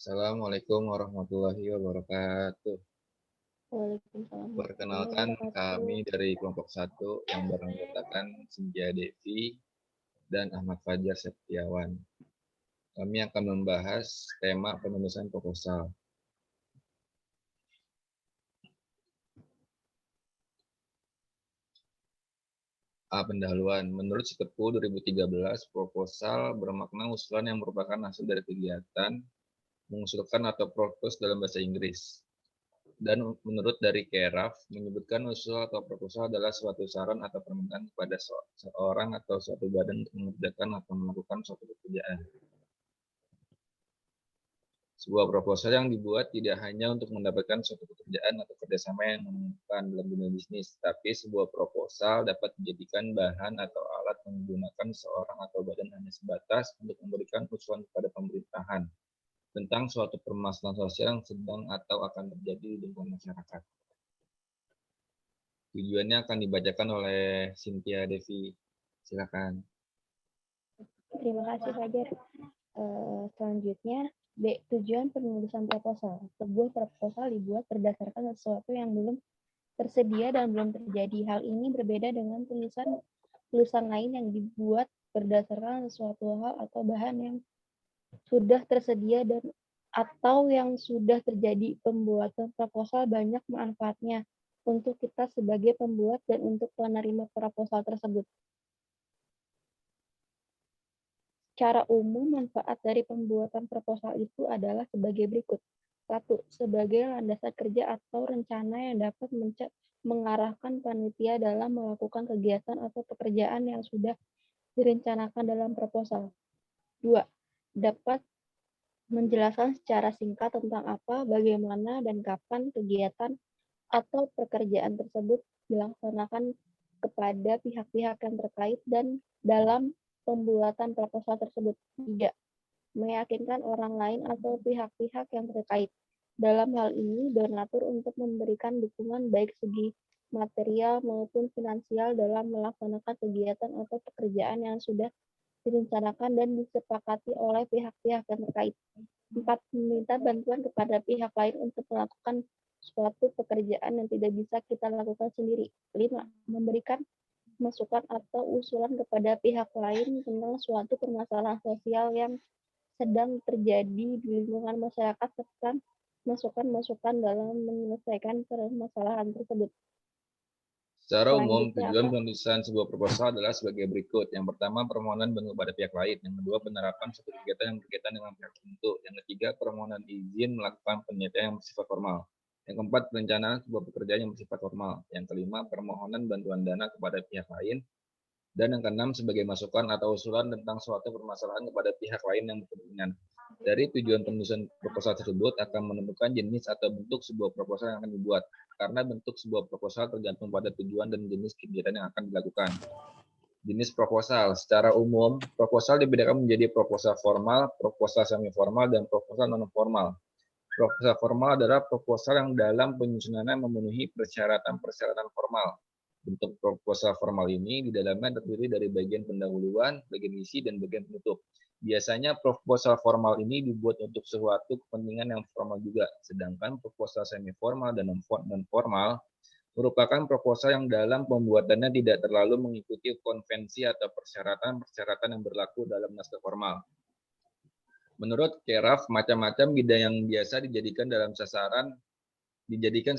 Assalamualaikum warahmatullahi wabarakatuh. Waalaikumsalam warahmatullahi Perkenalkan, wabarakatuh. kami dari kelompok 1 yang beranggotakan Cynthia Devi dan Ahmad Fajar Septiawan. Kami akan membahas tema penulisan proposal. Pendahuluan. Menurut Sitepu 2013, proposal bermakna usulan yang merupakan hasil dari kegiatan mengusulkan atau propose dalam bahasa Inggris. Dan menurut dari Keraf, menyebutkan usul atau proposal adalah suatu saran atau permintaan kepada seorang atau suatu badan untuk mengerjakan atau melakukan suatu pekerjaan. Sebuah proposal yang dibuat tidak hanya untuk mendapatkan suatu pekerjaan atau kerjasama yang menentukan dalam dunia bisnis, tapi sebuah proposal dapat dijadikan bahan atau alat yang digunakan seorang atau badan hanya sebatas untuk memberikan usulan kepada pemerintahan tentang suatu permasalahan sosial yang sedang atau akan terjadi di lingkungan masyarakat. Tujuannya akan dibacakan oleh Cynthia Devi. Silakan. Terima kasih Fajar. Selanjutnya, B. Tujuan penulisan proposal. Sebuah proposal dibuat berdasarkan sesuatu yang belum tersedia dan belum terjadi. Hal ini berbeda dengan tulisan lain yang dibuat berdasarkan sesuatu hal atau bahan yang sudah tersedia dan atau yang sudah terjadi. Pembuatan proposal banyak manfaatnya untuk kita sebagai pembuat dan untuk penerima proposal tersebut. Secara umum, manfaat dari pembuatan proposal itu adalah sebagai berikut. 1. Sebagai landasan kerja atau rencana yang dapat mengarahkan panitia dalam melakukan kegiatan atau pekerjaan yang sudah direncanakan dalam proposal. 2. Dapat menjelaskan secara singkat tentang apa, bagaimana, dan kapan kegiatan atau pekerjaan tersebut dilaksanakan kepada pihak-pihak yang terkait dan dalam pembuatan proposal tersebut. 3. Meyakinkan orang lain atau pihak-pihak yang terkait. Dalam hal ini, donatur untuk memberikan dukungan baik segi material maupun finansial dalam melaksanakan kegiatan atau pekerjaan yang sudah direncanakan dan disepakati oleh pihak-pihak yang terkait. 4. Meminta bantuan kepada pihak lain untuk melakukan suatu pekerjaan yang tidak bisa kita lakukan sendiri. 5. Memberikan masukan atau usulan kepada pihak lain tentang suatu permasalahan sosial yang sedang terjadi di lingkungan masyarakat serta masukan-masukan dalam menyelesaikan permasalahan tersebut. Secara umum, Selanjutnya tujuan penulisan sebuah proposal adalah sebagai berikut. Yang pertama, permohonan bantuan kepada pihak lain. Yang kedua, penerapan suatu kegiatan yang berkaitan dengan pihak tertentu. Yang ketiga, permohonan izin melakukan penelitian yang bersifat formal. Yang keempat, perencanaan sebuah pekerjaan yang bersifat formal. Yang kelima, permohonan bantuan dana kepada pihak lain. Dan yang keenam, sebagai masukan atau usulan tentang suatu permasalahan kepada pihak lain yang berkepentingan. Dari tujuan penulisan proposal tersebut akan menentukan jenis atau bentuk sebuah proposal yang akan dibuat. Karena bentuk sebuah proposal tergantung pada tujuan dan jenis kegiatan yang akan dilakukan. Jenis proposal. Secara umum, proposal dibedakan menjadi proposal formal, proposal semi-formal, dan proposal non-formal. Proposal formal adalah proposal yang dalam penyusunannya memenuhi persyaratan-persyaratan formal. Bentuk proposal formal ini di dalamnya terdiri dari bagian pendahuluan, bagian isi, dan bagian penutup. Biasanya proposal formal ini dibuat untuk suatu kepentingan yang formal juga, sedangkan proposal semi-formal dan non-formal merupakan proposal yang dalam pembuatannya tidak terlalu mengikuti konvensi atau persyaratan-persyaratan yang berlaku dalam naskah formal. Menurut Keraf, macam-macam bidang yang biasa dijadikan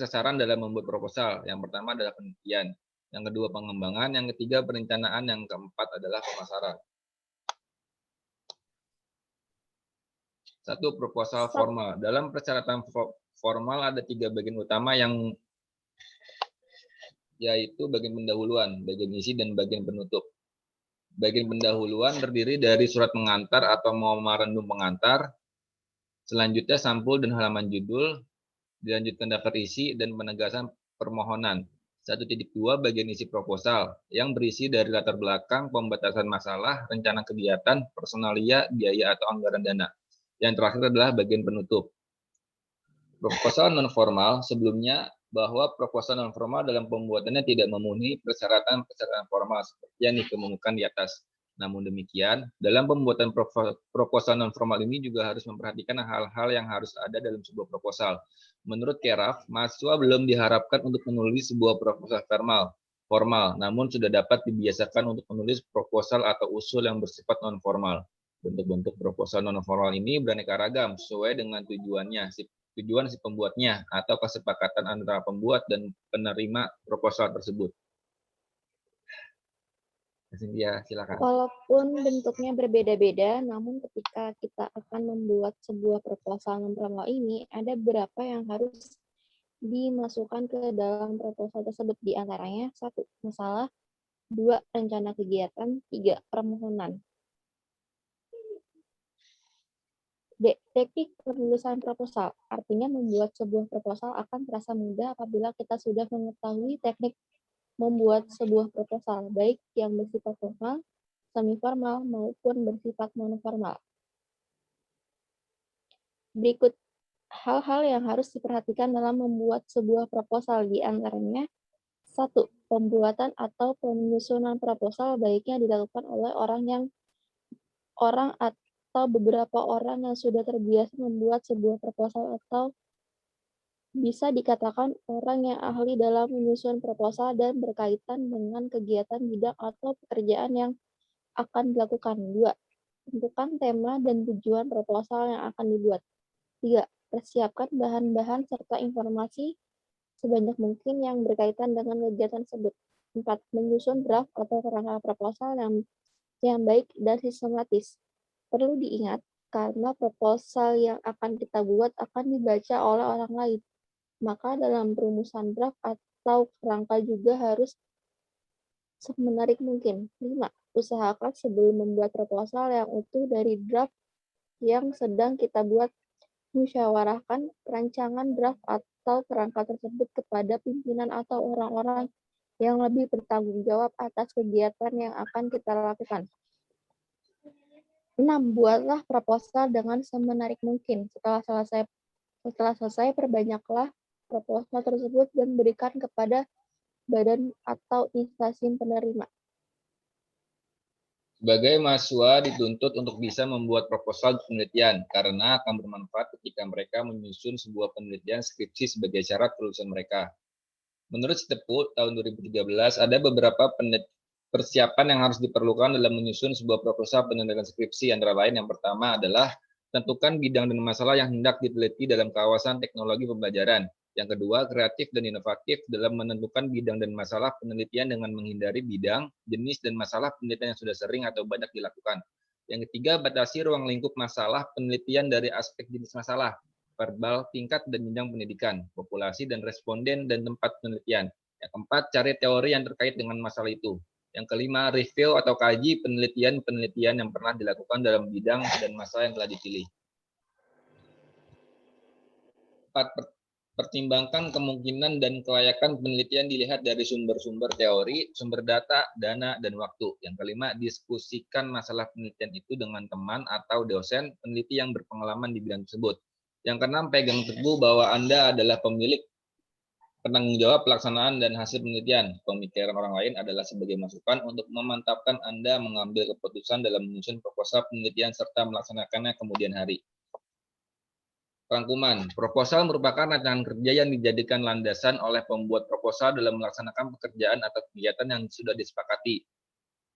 sasaran dalam membuat proposal. Yang pertama adalah penelitian, yang kedua pengembangan, yang ketiga perencanaan, yang keempat adalah pemasaran. 1. Proposal formal. Dalam persyaratan formal ada 3 bagian utama yaitu bagian pendahuluan, bagian isi, dan bagian penutup. Bagian pendahuluan terdiri dari surat pengantar atau memorandum pengantar, selanjutnya sampul dan halaman judul, dilanjutkan daftar isi dan penegasan permohonan. 1.2 bagian isi proposal yang berisi dari latar belakang, pembatasan masalah, rencana kegiatan, personalia, biaya atau anggaran dana. Yang terakhir adalah bagian penutup. Proposal non-formal sebelumnya bahwa proposal non-formal dalam pembuatannya tidak memenuhi persyaratan-persyaratan formal seperti yang dikemukakan di atas. Namun demikian, dalam pembuatan proposal non-formal ini juga harus memperhatikan hal-hal yang harus ada dalam sebuah proposal. Menurut Keraf, mahasiswa belum diharapkan untuk menulis sebuah proposal formal, namun sudah dapat dibiasakan untuk menulis proposal atau usul yang bersifat non-formal. Bentuk-bentuk proposal non-formal ini beraneka ragam sesuai dengan tujuan si pembuatnya atau kesepakatan antara pembuat dan penerima proposal tersebut. Cynthia, silakan. Walaupun bentuknya berbeda-beda, namun ketika kita akan membuat sebuah proposal non-formal ini, ada beberapa yang harus dimasukkan ke dalam proposal tersebut. Di antaranya, 1. Masalah, 2. Rencana kegiatan, 3. Permohonan. Teknik penulisan proposal, artinya membuat sebuah proposal akan terasa mudah apabila kita sudah mengetahui teknik membuat sebuah proposal, baik yang bersifat formal, semi-formal, maupun bersifat non-formal. Berikut hal-hal yang harus diperhatikan dalam membuat sebuah proposal, di antaranya 1. Pembuatan atau penyusunan proposal baiknya dilakukan oleh orang atau beberapa orang yang sudah terbiasa membuat sebuah proposal atau bisa dikatakan orang yang ahli dalam menyusun proposal dan berkaitan dengan kegiatan bidang atau pekerjaan yang akan dilakukan. 2. Tentukan tema dan tujuan proposal yang akan dibuat. 3. Persiapkan bahan-bahan serta informasi sebanyak mungkin yang berkaitan dengan kegiatan tersebut. 4. Menyusun draft atau kerangka proposal yang baik dan sistematis. Perlu diingat, karena proposal yang akan kita buat akan dibaca oleh orang lain. Maka dalam perumusan draft atau kerangka juga harus semenarik mungkin. 5. Usahakan sebelum membuat proposal yang utuh dari draft yang sedang kita buat, musyawarahkan rancangan draft atau kerangka tersebut kepada pimpinan atau orang-orang yang lebih bertanggung jawab atas kegiatan yang akan kita lakukan. 6. Buatlah proposal dengan semenarik mungkin. Setelah selesai, perbanyaklah proposal tersebut dan berikan kepada badan atau instansi penerima. Sebagai mahasiswa dituntut untuk bisa membuat proposal penelitian karena akan bermanfaat ketika mereka menyusun sebuah penelitian skripsi sebagai syarat kelulusan mereka. Menurut Stepwood tahun 2013, ada beberapa persiapan yang harus diperlukan dalam menyusun sebuah proposal penelitian skripsi. Antara lain, yang pertama adalah tentukan bidang dan masalah yang hendak diteliti dalam kawasan teknologi pembelajaran. Yang kedua, kreatif dan inovatif dalam menentukan bidang dan masalah penelitian dengan menghindari bidang, jenis, dan masalah penelitian yang sudah sering atau banyak dilakukan. Yang ketiga, batasi ruang lingkup masalah penelitian dari aspek jenis masalah, verbal, tingkat, dan jenjang pendidikan, populasi, dan responden, dan tempat penelitian. Yang keempat, cari teori yang terkait dengan masalah itu. Yang kelima, review atau kaji penelitian-penelitian yang pernah dilakukan dalam bidang dan masalah yang telah dipilih. 4. Pertimbangkan kemungkinan dan kelayakan penelitian dilihat dari sumber-sumber teori, sumber data, dana, dan waktu. Yang kelima, diskusikan masalah penelitian itu dengan teman atau dosen peneliti yang berpengalaman di bidang tersebut. Yang keenam, pegang teguh bahwa Anda adalah pemilik penanggung jawab pelaksanaan dan hasil penelitian. Pemikiran orang lain adalah sebagai masukan untuk memantapkan Anda mengambil keputusan dalam menyusun proposal penelitian serta melaksanakannya kemudian hari. Rangkuman, proposal merupakan rancangan kerja yang dijadikan landasan oleh pembuat proposal dalam melaksanakan pekerjaan atau kegiatan yang sudah disepakati.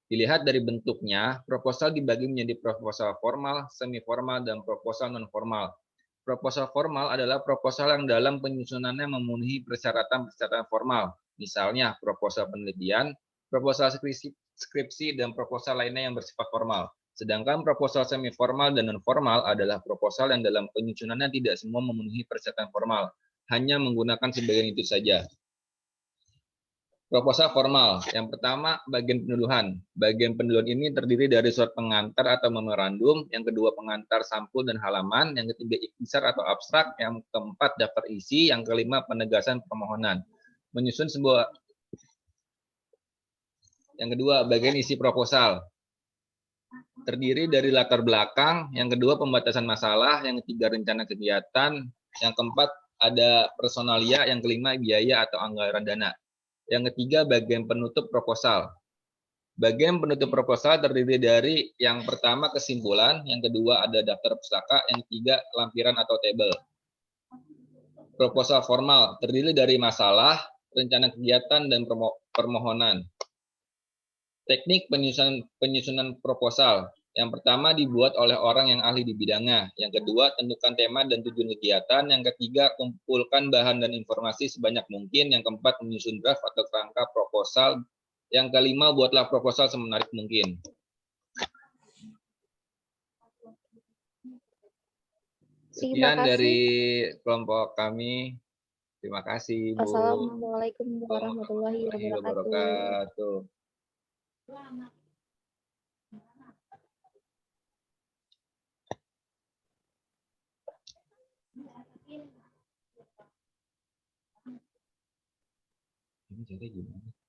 Dilihat dari bentuknya, proposal dibagi menjadi proposal formal, semi-formal, dan proposal non-formal. Proposal formal adalah proposal yang dalam penyusunannya memenuhi persyaratan-persyaratan formal, misalnya proposal penelitian, proposal skripsi, dan proposal lainnya yang bersifat formal. Sedangkan proposal semi-formal dan non-formal adalah proposal yang dalam penyusunannya tidak semua memenuhi persyaratan formal, hanya menggunakan sebagian itu saja. Proposal formal. Yang pertama, bagian penuduhan. Bagian penuduhan ini terdiri dari surat pengantar atau memorandum, yang kedua pengantar sampul dan halaman, yang ketiga ikhtisar atau abstrak, yang keempat daftar isi, yang kelima penegasan permohonan. Menyusun sebuah. Yang kedua, bagian isi proposal. Terdiri dari latar belakang, yang kedua pembatasan masalah, yang ketiga rencana kegiatan, yang keempat ada personalia, yang kelima biaya atau anggaran dana. Yang ketiga bagian penutup proposal. Bagian penutup proposal terdiri dari yang pertama kesimpulan, yang kedua ada daftar pustaka, yang ketiga lampiran atau tabel. Proposal formal terdiri dari masalah, rencana kegiatan, dan permohonan. Teknik penyusunan proposal. Yang pertama dibuat oleh orang yang ahli di bidangnya. Yang kedua, tentukan tema dan tujuan kegiatan. Yang ketiga, kumpulkan bahan dan informasi sebanyak mungkin. Yang keempat, menyusun draft atau kerangka proposal. Yang kelima, buatlah proposal semenarik mungkin. Sekian dari kelompok kami. Terima kasih, Bu. Assalamualaikum warahmatullahi wabarakatuh. Ini jadi gimana?